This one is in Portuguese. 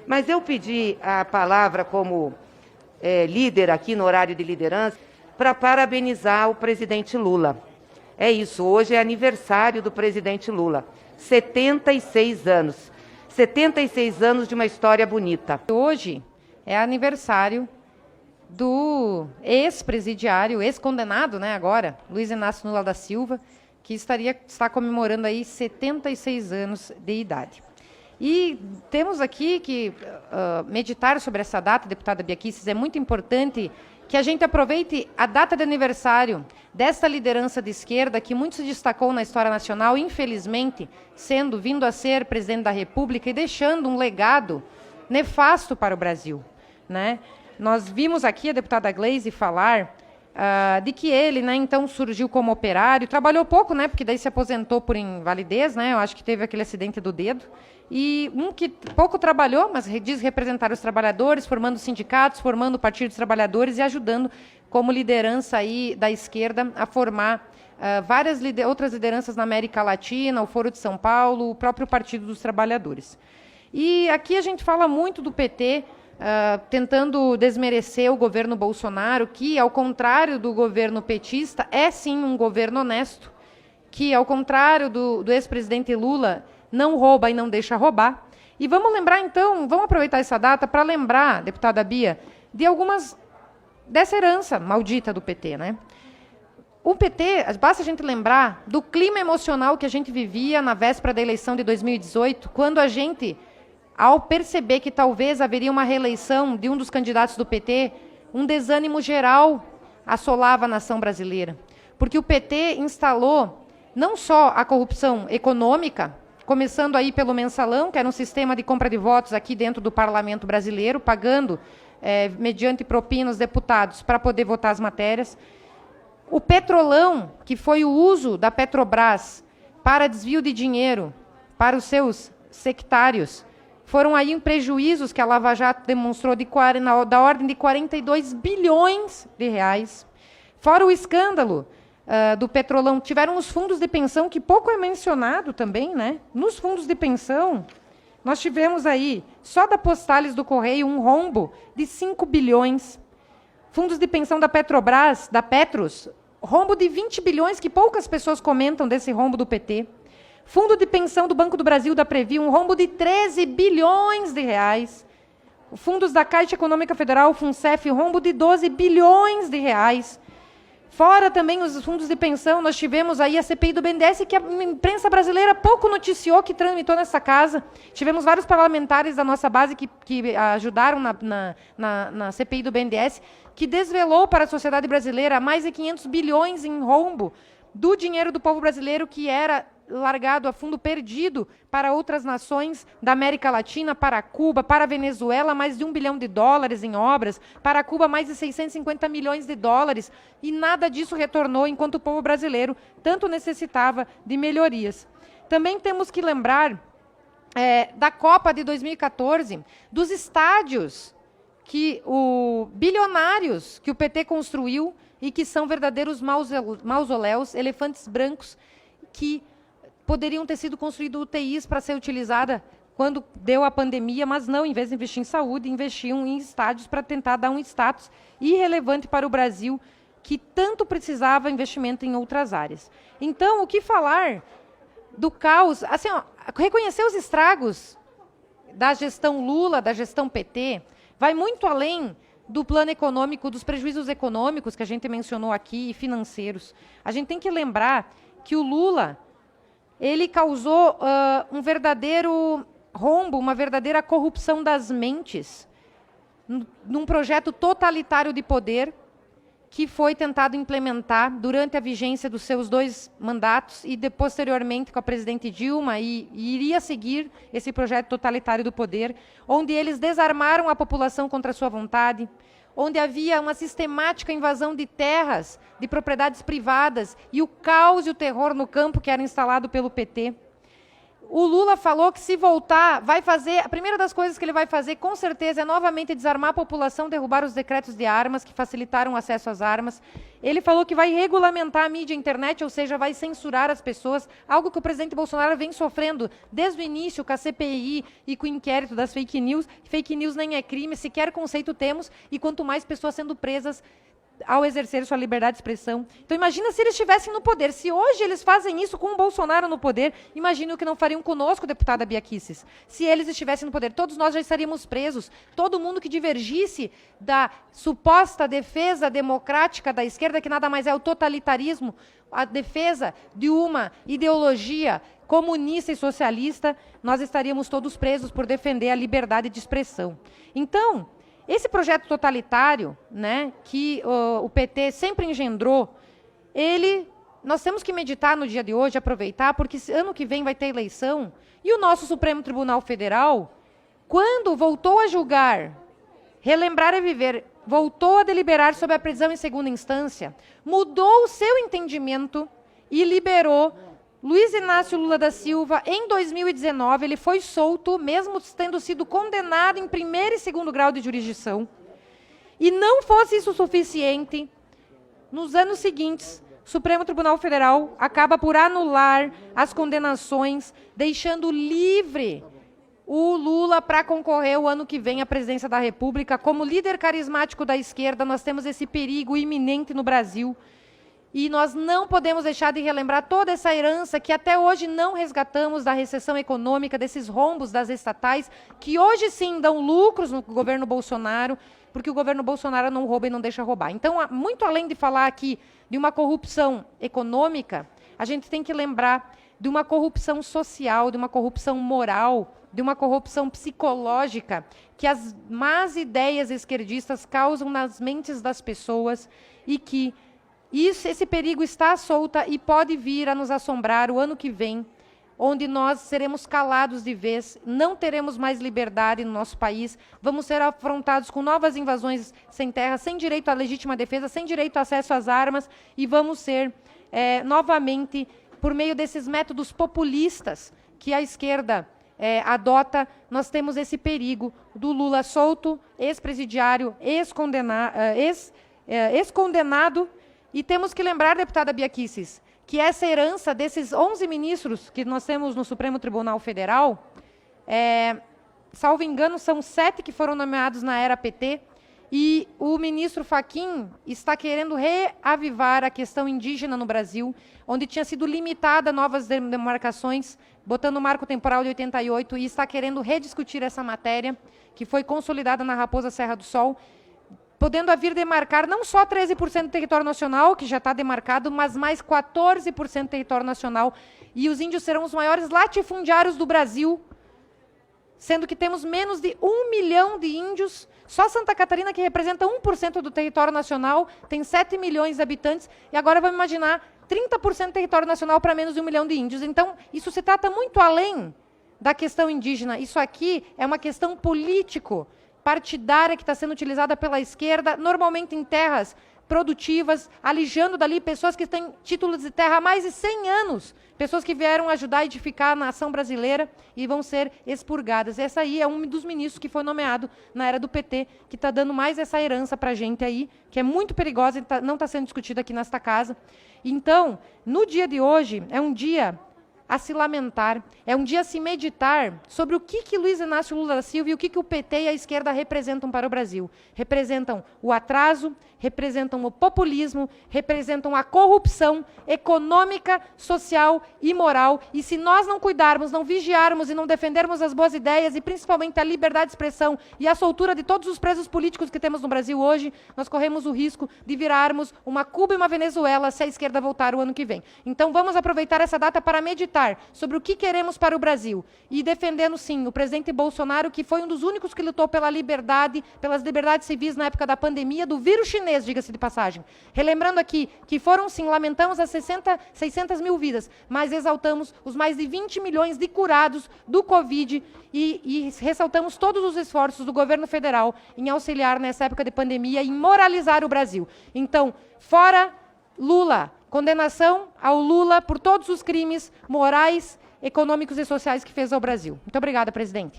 Mas eu pedi a palavra como líder aqui no horário de liderança para parabenizar o presidente Lula. É isso, hoje é aniversário do presidente Lula. 76 anos. 76 anos de uma história bonita. Hoje é aniversário do ex-presidiário, ex-condenado, né, agora, Luiz Inácio Lula da Silva, que está comemorando aí 76 anos de idade. E temos aqui que meditar sobre essa data, deputada Bia Kicis. É muito importante que a gente aproveite a data de aniversário dessa liderança de esquerda que muito se destacou na história nacional, infelizmente, vindo a ser presidente da República e deixando um legado nefasto para o Brasil, né? Nós vimos aqui a deputada Gleisi falar de que ele, né, então surgiu como operário, trabalhou pouco, né, porque daí se aposentou por invalidez, né, eu acho que teve aquele acidente do dedo, e que pouco trabalhou, mas diz representar os trabalhadores, formando sindicatos, formando o Partido dos Trabalhadores e ajudando como liderança aí da esquerda a formar várias outras lideranças na América Latina, o Foro de São Paulo, o próprio Partido dos Trabalhadores. E aqui a gente fala muito do PT, tentando desmerecer o governo Bolsonaro, que, ao contrário do governo petista, é sim um governo honesto, que, ao contrário do ex-presidente Lula, não rouba e não deixa roubar. E vamos lembrar, então, vamos aproveitar essa data para lembrar, deputada Bia, de dessa herança maldita do PT, né? O PT, basta a gente lembrar do clima emocional que a gente vivia na véspera da eleição de 2018, quando a gente, ao perceber que talvez haveria uma reeleição de um dos candidatos do PT, um desânimo geral assolava a nação brasileira. Porque o PT instalou não só a corrupção econômica, começando aí pelo mensalão, que era um sistema de compra de votos aqui dentro do parlamento brasileiro, pagando, mediante propina, os deputados para poder votar as matérias. O petrolão, que foi o uso da Petrobras para desvio de dinheiro para os seus sectários, foram aí prejuízos que a Lava Jato demonstrou da ordem de 42 bilhões de reais. Fora o escândalo do petrolão, tiveram os fundos de pensão, que pouco é mencionado também, né? Nos fundos de pensão, nós tivemos aí, só da Postales do Correio, um rombo de 5 bilhões. Fundos de pensão da Petrobras, da Petros, rombo de 20 bilhões, que poucas pessoas comentam desse rombo do PT. Fundo de pensão do Banco do Brasil, da Previ, um rombo de 13 bilhões de reais. Fundos da Caixa Econômica Federal, FUNCEF, rombo de 12 bilhões de reais. Fora também os fundos de pensão, nós tivemos aí a CPI do BNDES, que a imprensa brasileira pouco noticiou, que tramitou nessa casa. Tivemos vários parlamentares da nossa base que ajudaram na CPI do BNDES, que desvelou para a sociedade brasileira mais de 500 bilhões em rombo do dinheiro do povo brasileiro, que era largado a fundo perdido para outras nações da América Latina, para Cuba, para a Venezuela, mais de $1 bilhão em obras, para Cuba mais de 650 milhões de dólares, e nada disso retornou enquanto o povo brasileiro tanto necessitava de melhorias. Também temos que lembrar da Copa de 2014, dos estádios bilionários que o PT construiu e que são verdadeiros mausoléus, elefantes brancos, que poderiam ter sido construídos UTIs para ser utilizada quando deu a pandemia, mas não, em vez de investir em saúde, investiam em estádios para tentar dar um status irrelevante para o Brasil, que tanto precisava investimento em outras áreas. Então, o que falar do caos? Assim, reconhecer os estragos da gestão Lula, da gestão PT, vai muito além do plano econômico, dos prejuízos econômicos que a gente mencionou aqui, e financeiros. A gente tem que lembrar que o Lula, ele causou um verdadeiro rombo, uma verdadeira corrupção das mentes, num projeto totalitário de poder que foi tentado implementar durante a vigência dos seus 2 mandatos e, posteriormente, com a presidente Dilma, e iria seguir esse projeto totalitário do poder, onde eles desarmaram a população contra a sua vontade, onde havia uma sistemática invasão de terras, de propriedades privadas, e o caos e o terror no campo que era instalado pelo PT. O Lula falou que se voltar, vai fazer, a primeira das coisas que ele vai fazer, com certeza, é novamente desarmar a população, derrubar os decretos de armas que facilitaram o acesso às armas. Ele falou que vai regulamentar a mídia e a internet, ou seja, vai censurar as pessoas, algo que o presidente Bolsonaro vem sofrendo desde o início com a CPI e com o inquérito das fake news. Fake news nem é crime, sequer conceito temos, e quanto mais pessoas sendo presas ao exercer sua liberdade de expressão. Então imagina se eles estivessem no poder. Se hoje eles fazem isso com o Bolsonaro no poder, imagina o que não fariam conosco, deputada Bia Kicis. Se eles estivessem no poder, todos nós já estaríamos presos. Todo mundo que divergisse da suposta defesa democrática da esquerda, que nada mais é o totalitarismo, a defesa de uma ideologia comunista e socialista, nós estaríamos todos presos por defender a liberdade de expressão. Então, esse projeto totalitário, né, que o PT sempre engendrou, nós temos que meditar no dia de hoje, aproveitar, porque ano que vem vai ter eleição, e o nosso Supremo Tribunal Federal, quando voltou a julgar, relembrar e viver, voltou a deliberar sobre a prisão em segunda instância, mudou o seu entendimento e liberou Luiz Inácio Lula da Silva. Em 2019, ele foi solto, mesmo tendo sido condenado em primeiro e segundo grau de jurisdição. E não fosse isso suficiente, nos anos seguintes, o Supremo Tribunal Federal acaba por anular as condenações, deixando livre o Lula para concorrer o ano que vem à presidência da República. Como líder carismático da esquerda, nós temos esse perigo iminente no Brasil. E nós não podemos deixar de relembrar toda essa herança que até hoje não resgatamos da recessão econômica, desses rombos das estatais, que hoje sim dão lucros no governo Bolsonaro, porque o governo Bolsonaro não rouba e não deixa roubar. Então, muito além de falar aqui de uma corrupção econômica, a gente tem que lembrar de uma corrupção social, de uma corrupção moral, de uma corrupção psicológica, que as más ideias esquerdistas causam nas mentes das pessoas e que esse perigo está à solta e pode vir a nos assombrar o ano que vem, onde nós seremos calados de vez, não teremos mais liberdade no nosso país, vamos ser afrontados com novas invasões sem terra, sem direito à legítima defesa, sem direito ao acesso às armas, e vamos ser, novamente, por meio desses métodos populistas que a esquerda adota, nós temos esse perigo do Lula solto, ex-presidiário, ex-condenado. E temos que lembrar, deputada Bia Kicis, que essa herança desses 11 ministros que nós temos no Supremo Tribunal Federal, salvo engano, são 7 que foram nomeados na era PT, e o ministro Fachin está querendo reavivar a questão indígena no Brasil, onde tinha sido limitada novas demarcações, botando o marco temporal de 88, e está querendo rediscutir essa matéria, que foi consolidada na Raposa Serra do Sol, podendo vir demarcar não só 13% do território nacional, que já está demarcado, mas mais 14% do território nacional. E os índios serão os maiores latifundiários do Brasil, sendo que temos menos de 1 milhão de índios. Só Santa Catarina, que representa 1% do território nacional, tem 7 milhões de habitantes, e agora vamos imaginar 30% do território nacional para menos de 1 milhão de índios. Então, isso se trata muito além da questão indígena. Isso aqui é uma questão político, partidária, que está sendo utilizada pela esquerda, normalmente em terras produtivas, alijando dali pessoas que têm títulos de terra há mais de 100 anos, pessoas que vieram ajudar a edificar a nação brasileira e vão ser expurgadas. Essa aí é um dos ministros que foi nomeado na era do PT, que está dando mais essa herança para a gente aí, que é muito perigosa e não está sendo discutida aqui nesta casa. Então, no dia de hoje, é um dia a se lamentar, é um dia a se meditar sobre o que Luiz Inácio Lula da Silva e o que o PT e a esquerda representam para o Brasil. Representam o atraso, representam o populismo, representam a corrupção econômica, social e moral. E se nós não cuidarmos, não vigiarmos e não defendermos as boas ideias e principalmente a liberdade de expressão e a soltura de todos os presos políticos que temos no Brasil hoje, nós corremos o risco de virarmos uma Cuba e uma Venezuela se a esquerda voltar o ano que vem. Então vamos aproveitar essa data para meditar sobre o que queremos para o Brasil e defendendo, sim, o presidente Bolsonaro, que foi um dos únicos que lutou pela liberdade, pelas liberdades civis na época da pandemia do vírus chinês, diga-se de passagem. Relembrando aqui que foram, sim, lamentamos as 600 mil vidas, mas exaltamos os mais de 20 milhões de curados do Covid e ressaltamos todos os esforços do governo federal em auxiliar nessa época de pandemia e moralizar o Brasil. Então, fora Lula, condenação ao Lula por todos os crimes morais, econômicos e sociais que fez ao Brasil. Muito obrigada, presidente.